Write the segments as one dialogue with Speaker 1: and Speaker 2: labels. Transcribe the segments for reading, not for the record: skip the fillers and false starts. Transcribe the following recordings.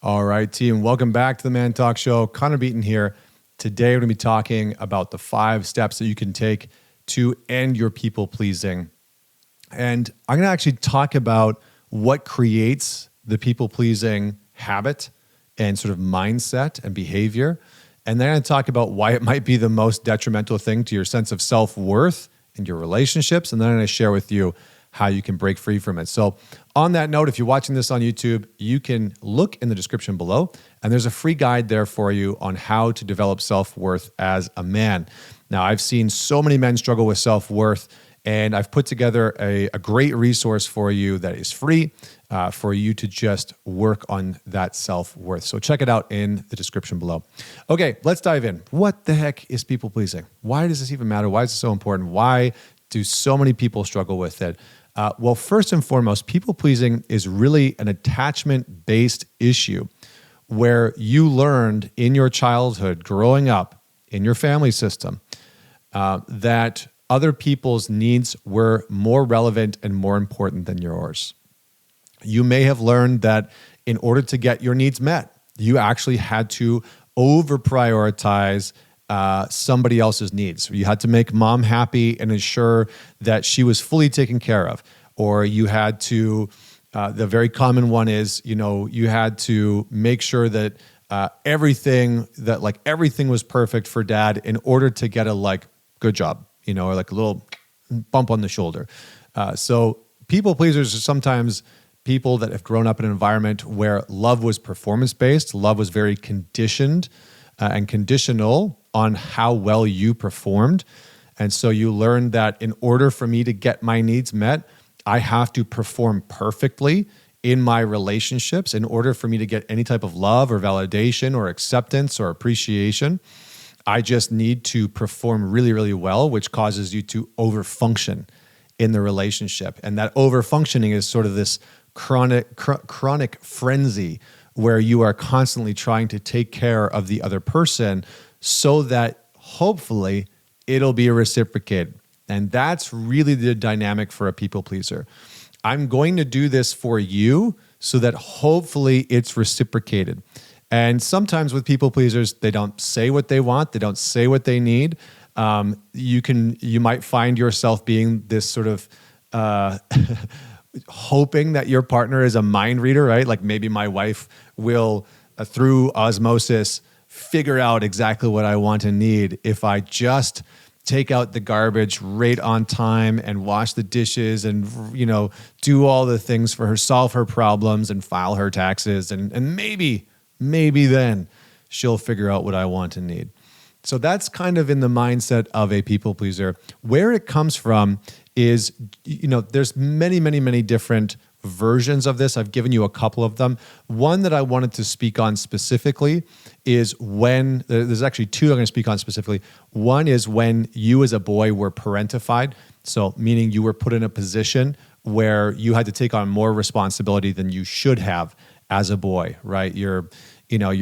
Speaker 1: All right, team. Welcome back to the Man Talk Show. Connor Beaton here. Today, we're going to be talking about the 5 steps that you can take to end your people pleasing. And I'm going to actually talk about what creates the people pleasing habit and sort of mindset and behavior. And then I'm going to talk about why it might be the most detrimental thing to your sense of self-worth and your relationships. And then I'm going to share with you how you can break free from it. So on that note, if you're watching this on YouTube, you can look in the description below, and there's a free guide there for you on how to develop self-worth as a man. Now, I've seen so many men struggle with self-worth, and I've put together a great resource for you that is free for you to just work on that self-worth. So check it out in the description below. Okay, let's dive in. What the heck is people pleasing? Why does this even matter? Why is it so important? Why do so many people struggle with it? Well, first and foremost, people-pleasing is really an attachment-based issue where you learned in your childhood, growing up, in your family system, that other people's needs were more relevant and more important than yours. You may have learned that in order to get your needs met, you actually had to over-prioritize somebody else's needs. You had to make mom happy and ensure that she was fully taken care of. Or you had to, the very common one is, you had to make sure that everything was perfect for dad in order to get a good job, or like a little bump on the shoulder. So people pleasers are sometimes people that have grown up in an environment where love was performance-based, love was very conditioned and conditional on how well you performed. And so you learned that in order for me to get my needs met, I have to perform perfectly in my relationships in order for me to get any type of love or validation or acceptance or appreciation. I just need to perform really, really well, which causes you to overfunction in the relationship. And that overfunctioning is sort of this chronic frenzy where you are constantly trying to take care of the other person so that hopefully it'll be reciprocated. And that's really the dynamic for a people pleaser. I'm going to do this for you so that hopefully it's reciprocated. And sometimes with people pleasers, they don't say what they want. They don't say what they need. You might find yourself being this sort of hoping that your partner is a mind reader, right? Like maybe my wife will, through osmosis, figure out exactly what I want and need if I just take out the garbage right on time and wash the dishes and, do all the things for her, solve her problems and file her taxes. And maybe then she'll figure out what I want and need. So that's kind of in the mindset of a people pleaser. Where it comes from is, there's many, many, many different versions of this. I've given you a couple of them. One that I wanted to speak on specifically is when, there's actually 2 I'm going to speak on specifically. One is when you as a boy were parentified. So meaning you were put in a position where you had to take on more responsibility than you should have as a boy, right? You're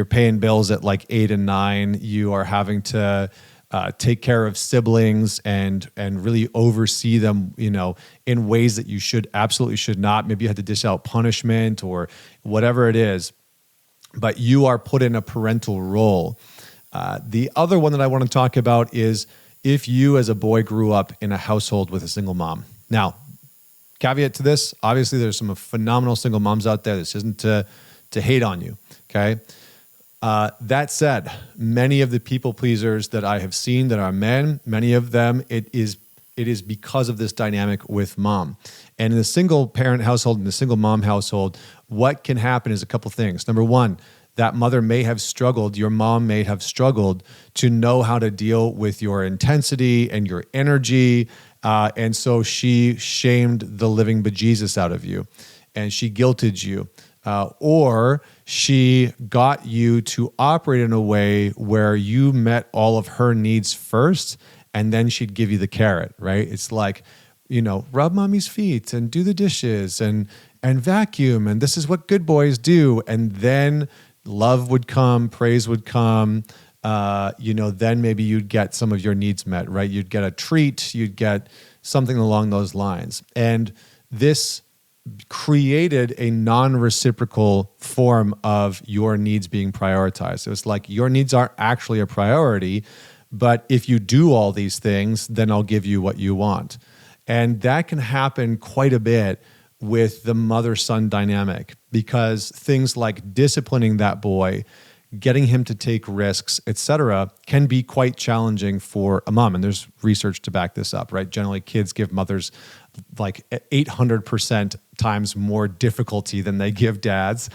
Speaker 1: paying bills at like 8 and 9. You are having to take care of siblings and really oversee them, in ways that you absolutely should not. Maybe you had to dish out punishment or whatever it is, but you are put in a parental role. The other one that I want to talk about is if you as a boy grew up in a household with a single mom. Now, caveat to this, obviously there's some phenomenal single moms out there. This isn't to hate on you, okay? That said, many of the people pleasers that I have seen that are men, many of them, it is because of this dynamic with mom. And in the single parent household, in the single mom household, what can happen is a couple things. Number one, that mother may have struggled, your mom may have struggled to know how to deal with your intensity and your energy. And so she shamed the living bejesus out of you and she guilted you. Or she got you to operate in a way where you met all of her needs first, and then she'd give you the carrot, right? It's like, rub mommy's feet and do the dishes and vacuum, and this is what good boys do. And then love would come, praise would come, then maybe you'd get some of your needs met, right? You'd get a treat, you'd get something along those lines. And this created a non-reciprocal form of your needs being prioritized. So it's like your needs aren't actually a priority, but if you do all these things, then I'll give you what you want. And that can happen quite a bit with the mother-son dynamic, because things like disciplining that boy, getting him to take risks, etc., can be quite challenging for a mom. And there's research to back this up, right? Generally, kids give mothers like 800% times more difficulty than they give dads.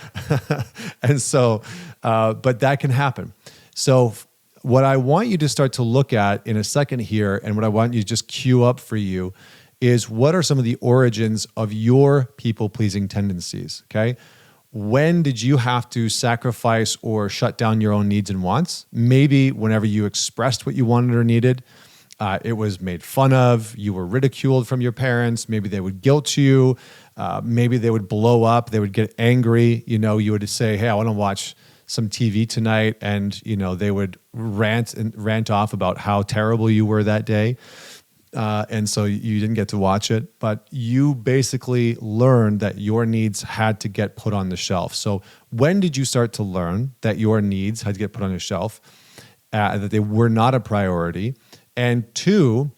Speaker 1: And so, but that can happen. So what I want you to start to look at in a second here, and what I want you to just cue up for you, is what are some of the origins of your people-pleasing tendencies, okay? When did you have to sacrifice or shut down your own needs and wants? Maybe whenever you expressed what you wanted or needed, it was made fun of, you were ridiculed from your parents, maybe they would guilt you, maybe they would blow up, they would get angry, you would say, hey, I want to watch some TV tonight, and they would rant off about how terrible you were that day. And so you didn't get to watch it, but you basically learned that your needs had to get put on the shelf. So when did you start to learn that your needs had to get put on the shelf, that they were not a priority? And two,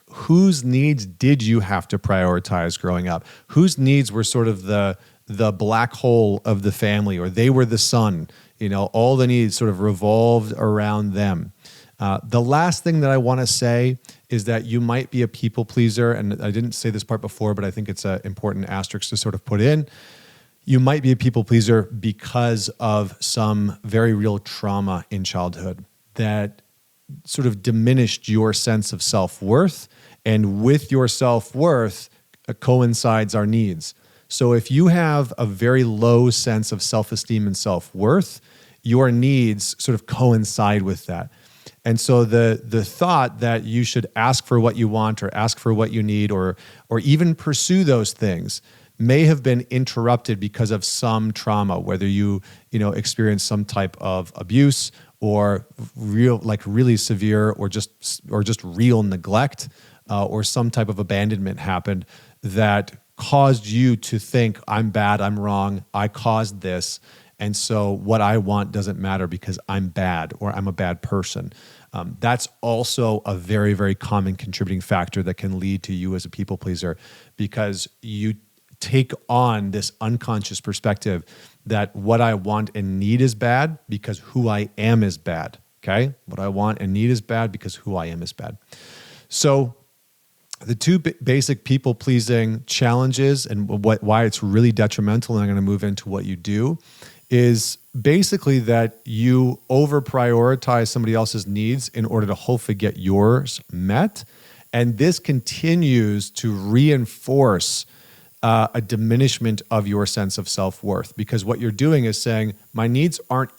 Speaker 1: whose needs did you have to prioritize growing up? Whose needs were sort of the black hole of the family, or they were the sun? All the needs sort of revolved around them. The last thing that I want to say is that you might be a people pleaser, and I didn't say this part before, but I think it's an important asterisk to sort of put in. You might be a people pleaser because of some very real trauma in childhood that sort of diminished your sense of self-worth, and with your self-worth coincides our needs. So if you have a very low sense of self-esteem and self-worth, your needs sort of coincide with that. And so the thought that you should ask for what you want, or ask for what you need, or even pursue those things may have been interrupted because of some trauma, whether you experienced some type of abuse, or really severe, or just real neglect, or some type of abandonment happened that caused you to think, I'm bad, I'm wrong, I caused this, and so what I want doesn't matter because I'm bad, or I'm a bad person. That's also a very, very common contributing factor that can lead to you as a people pleaser, because you take on this unconscious perspective that what I want and need is bad because who I am is bad, okay? What I want and need is bad because who I am is bad. So the two basic people-pleasing challenges and why it's really detrimental, and I'm going to move into what you do, is basically that you over-prioritize somebody else's needs in order to hopefully get yours met. And this continues to reinforce a diminishment of your sense of self-worth, because what you're doing is saying, my needs aren't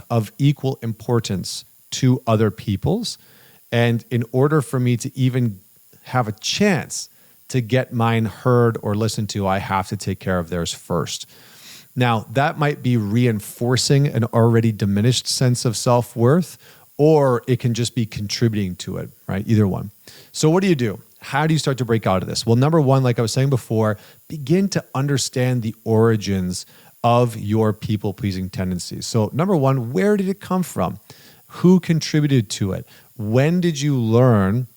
Speaker 1: of equal importance to other people's. And in order for me to even have a chance to get mine heard or listened to, I have to take care of theirs first. Now, that might be reinforcing an already diminished sense of self-worth, or it can just be contributing to it, right? Either one. So what do you do? How do you start to break out of this? Well, number one, like I was saying before, begin to understand the origins of your people-pleasing tendencies. So number one, where did it come from? Who contributed to it? When did you learn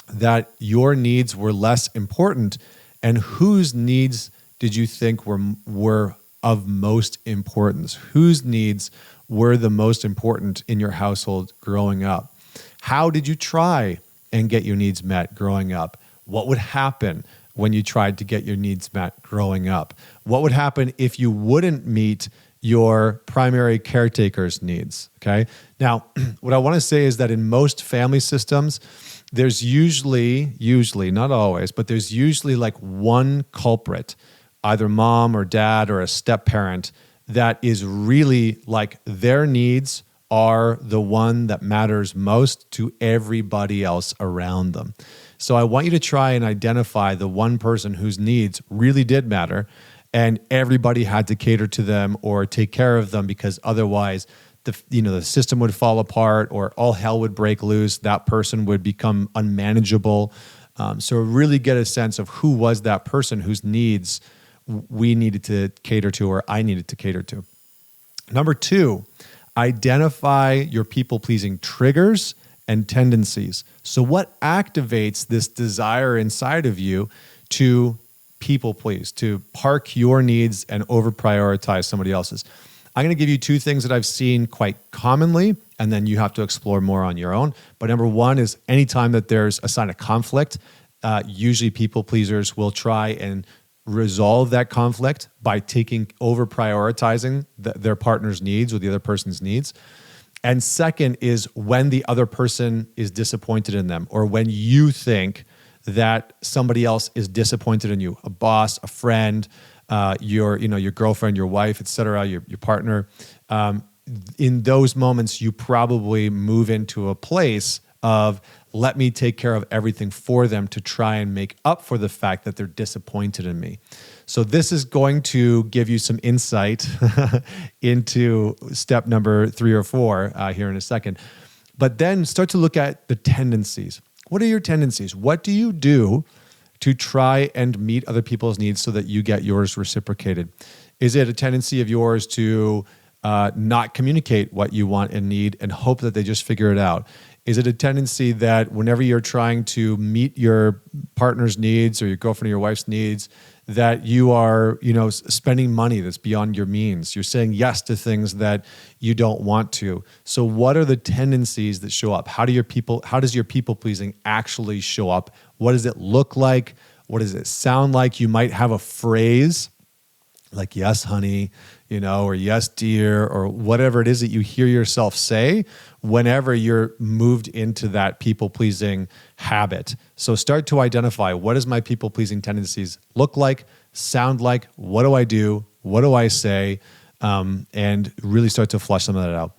Speaker 1: that your needs were less important, and whose needs did you think were of most importance? Whose needs were the most important in your household growing up? How did you try and get your needs met growing up? What would happen when you tried to get your needs met growing up? What would happen if you wouldn't meet your primary caretaker's needs, okay? Now, what I want to say is that in most family systems, there's usually, not always, but there's usually like one culprit, either mom or dad or a step parent, that is really like their needs are the one that matters most to everybody else around them. So I want you to try and identify the one person whose needs really did matter, and everybody had to cater to them or take care of them, because otherwise the system would fall apart or all hell would break loose. That person would become unmanageable. So really get a sense of who was that person whose needs we needed to cater to or I needed to cater to. Number 2, identify your people-pleasing triggers and tendencies. So what activates this desire inside of you to people please, to park your needs and over-prioritize somebody else's? I'm going to give you 2 things that I've seen quite commonly, and then you have to explore more on your own. But number 1 is anytime that there's a sign of conflict, usually people pleasers will try and resolve that conflict by over-prioritizing their partner's needs or the other person's needs. And second is when the other person is disappointed in them, or when you think that somebody else is disappointed in you, a boss, a friend, your girlfriend, your wife, et cetera, your partner. In those moments, you probably move into a place of let me take care of everything for them to try and make up for the fact that they're disappointed in me. So this is going to give you some insight into step number 3 or 4 here in a second. But then start to look at the tendencies. What are your tendencies? What do you do to try and meet other people's needs so that you get yours reciprocated? Is it a tendency of yours to not communicate what you want and need and hope that they just figure it out? Is it a tendency that whenever you're trying to meet your partner's needs or your girlfriend or your wife's needs, that you are, spending money that's beyond your means? You're saying yes to things that you don't want to. So what are the tendencies that show up? How does your people pleasing actually show up? What does it look like? What does it sound like? You might have a phrase like, yes, honey, or yes, dear, or whatever it is that you hear yourself say whenever you're moved into that people-pleasing habit. So start to identify, what does my people-pleasing tendencies look like, sound like, what do I do, what do I say, and really start to flush some of that out.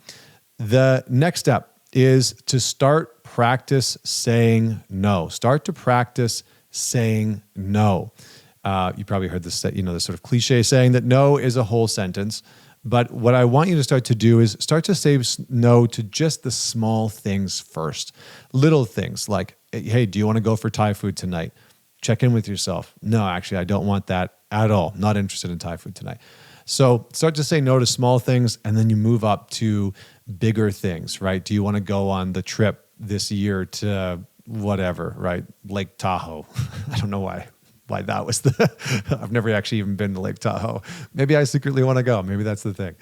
Speaker 1: The next step is to practice saying no. Start to practice saying no. You probably heard this, this sort of cliche saying that no is a whole sentence. But what I want you to start to do is start to say no to just the small things first. Little things like, hey, do you want to go for Thai food tonight? Check in with yourself. No, actually, I don't want that at all. Not interested in Thai food tonight. So start to say no to small things, and then you move up to bigger things, right? Do you want to go on the trip this year to whatever, right? Lake Tahoe. I don't know why that was I've never actually even been to Lake Tahoe. Maybe I secretly want to go. Maybe that's the thing.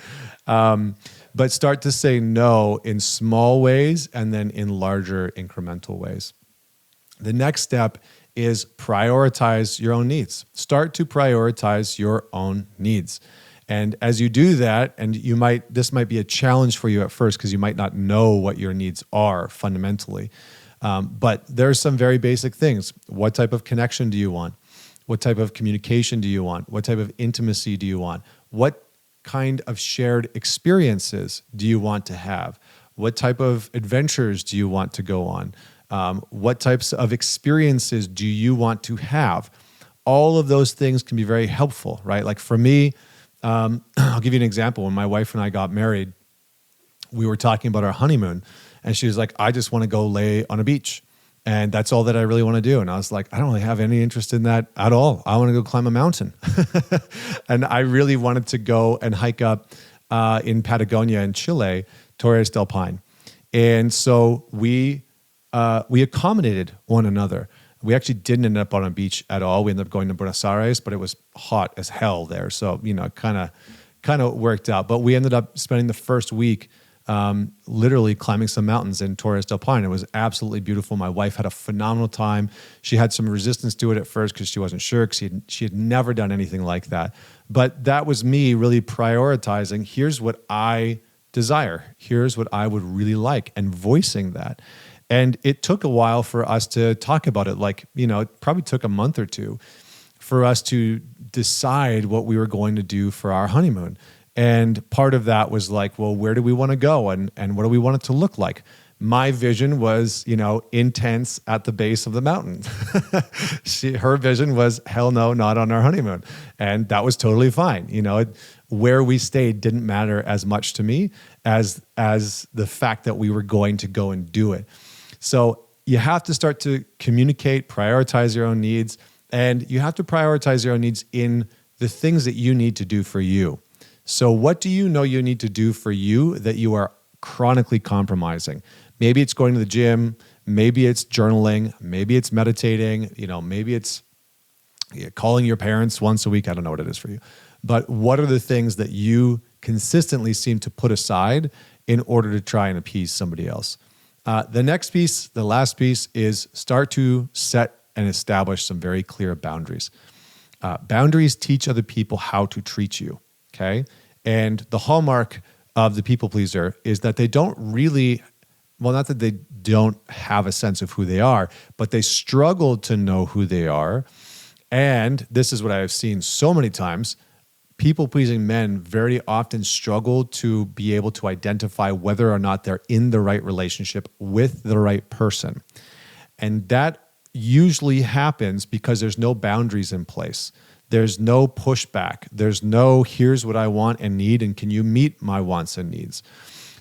Speaker 1: But start to say no in small ways and then in larger incremental ways. The next step is prioritize your own needs. Start to prioritize your own needs. And as you do that, and this might be a challenge for you at first because you might not know what your needs are fundamentally. But there's some very basic things. What type of connection do you want? What type of communication do you want? What type of intimacy do you want? What kind of shared experiences do you want to have? What type of adventures do you want to go on? What types of experiences do you want to have? All of those things can be very helpful, right? Like for me, I'll give you an example. When my wife and I got married, we were talking about our honeymoon, and she was like, I just want to go lay on a beach. And that's all that I really want to do. And I was like, I don't really have any interest in that at all. I want to go climb a mountain. And I really wanted to go and hike up in Patagonia in Chile, Torres del Paine. And so we accommodated one another. We actually didn't end up on a beach at all. We ended up going to Buenos Aires, but it was hot as hell there. So, kind of worked out. But we ended up spending the first week literally climbing some mountains in Torres del Paine. It was absolutely beautiful. My wife had a phenomenal time. She had some resistance to it at first because she wasn't sure, because she had never done anything like that. But that was me really prioritizing, here's what I desire. Here's what I would really like, and voicing that. And it took a while for us to talk about it. It probably took a month or two for us to decide what we were going to do for our honeymoon. And part of that was like, well, where do we want to go? And what do we want it to look like? My vision was, intense at the base of the mountain. Her vision was, hell no, not on our honeymoon. And that was totally fine. Where we stayed didn't matter as much to me as the fact that we were going to go and do it. So you have to start to communicate, prioritize your own needs, and you have to prioritize your own needs in the things that you need to do for you. So what do you know you need to do for you that you are chronically compromising? Maybe it's going to the gym, maybe it's journaling, maybe it's meditating, maybe it's calling your parents once a week. I don't know what it is for you. But what are the things that you consistently seem to put aside in order to try and appease somebody else? The next piece, the last piece, is start to set and establish some very clear boundaries. Boundaries teach other people how to treat you, okay? And the hallmark of the people pleaser is that they don't really, not that they don't have a sense of who they are, but they struggle to know who they are. And this is what I have seen so many times. People-pleasing men very often struggle to be able to identify whether or not they're in the right relationship with the right person. And that usually happens because there's no boundaries in place. There's no pushback. There's no, here's what I want and need, and can you meet my wants and needs?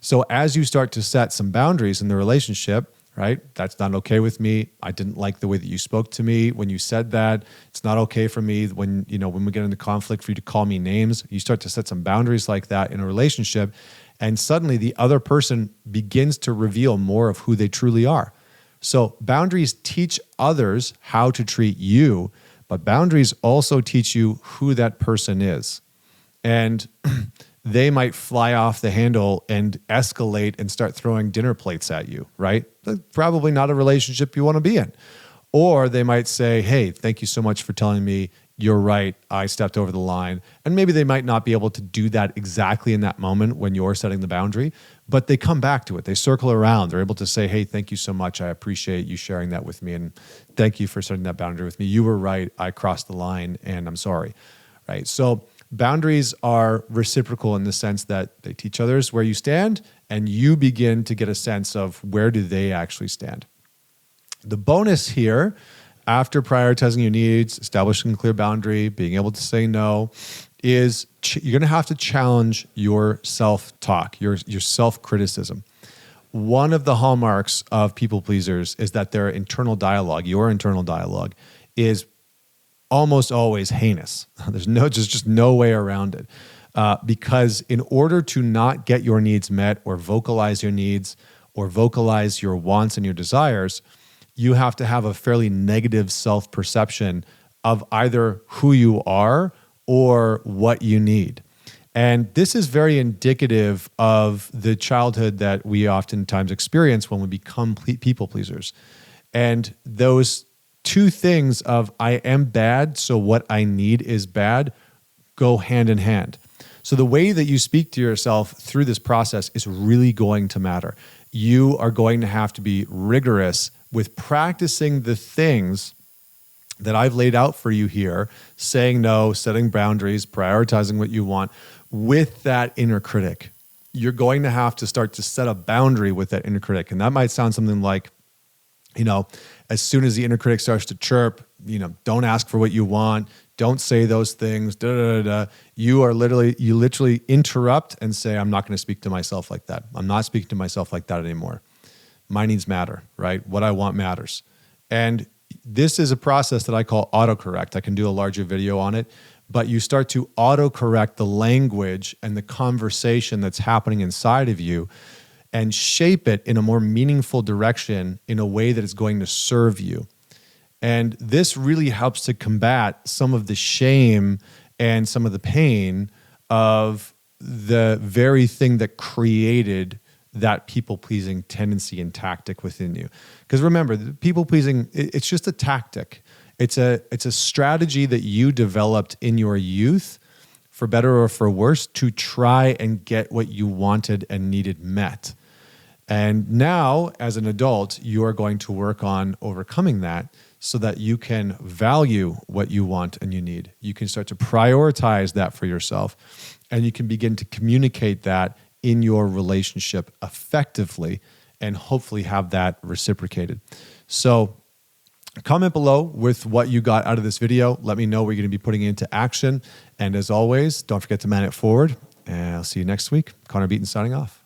Speaker 1: So as you start to set some boundaries in the relationship, right? That's not okay with me. I didn't like the way that you spoke to me when you said that. It's not okay for me when we get into conflict for you to call me names. You start to set some boundaries like that in a relationship, and suddenly the other person begins to reveal more of who they truly are. So boundaries teach others how to treat you, but boundaries also teach you who that person is. And they might fly off the handle and escalate and start throwing dinner plates at you, right? That's probably not a relationship you want to be in. Or they might say, hey, thank you so much for telling me you're right, I stepped over the line. And maybe they might not be able to do that exactly in that moment when you're setting the boundary, but they come back to it. They circle around. They're able to say, hey, thank you so much. I appreciate you sharing that with me. And thank you for setting that boundary with me. You were right. I crossed the line and I'm sorry, right? So boundaries are reciprocal in the sense that they teach others where you stand and you begin to get a sense of where do they actually stand. The bonus here, after prioritizing your needs, establishing a clear boundary, being able to say no, is you're going to have to challenge your self-talk, your self-criticism. One of the hallmarks of people pleasers is that their internal dialogue, your internal dialogue, is almost always heinous. There's just no way around it. Because in order to not get your needs met or vocalize your needs or vocalize your wants and your desires, you have to have a fairly negative self-perception of either who you are or what you need. And this is very indicative of the childhood that we oftentimes experience when we become people pleasers. And those two things of I am bad, so what I need is bad, go hand in hand. So the way that you speak to yourself through this process is really going to matter. You are going to have to be rigorous with practicing the things that I've laid out for you here, saying no, setting boundaries, prioritizing what you want with that inner critic. You're going to have to start to set a boundary with that inner critic. And that might sound something like, as soon as the inner critic starts to chirp, don't ask for what you want, don't say those things, You literally interrupt and say, I'm not going to speak to myself like that. I'm not speaking to myself like that anymore. My needs matter, right? What I want matters. And this is a process that I call autocorrect. I can do a larger video on it, but you start to autocorrect the language and the conversation that's happening inside of you and shape it in a more meaningful direction in a way that is going to serve you. And this really helps to combat some of the shame and some of the pain of the very thing that created that people-pleasing tendency and tactic within you. Because remember, people-pleasing, it's just a tactic. It's a strategy that you developed in your youth, for better or for worse, to try and get what you wanted and needed met. And now, as an adult, you are going to work on overcoming that so that you can value what you want and you need. You can start to prioritize that for yourself, and you can begin to communicate that in your relationship effectively and hopefully have that reciprocated. So comment below with what you got out of this video. Let me know what you're going to be putting into action. And as always, don't forget to man it forward. And I'll see you next week. Connor Beaton signing off.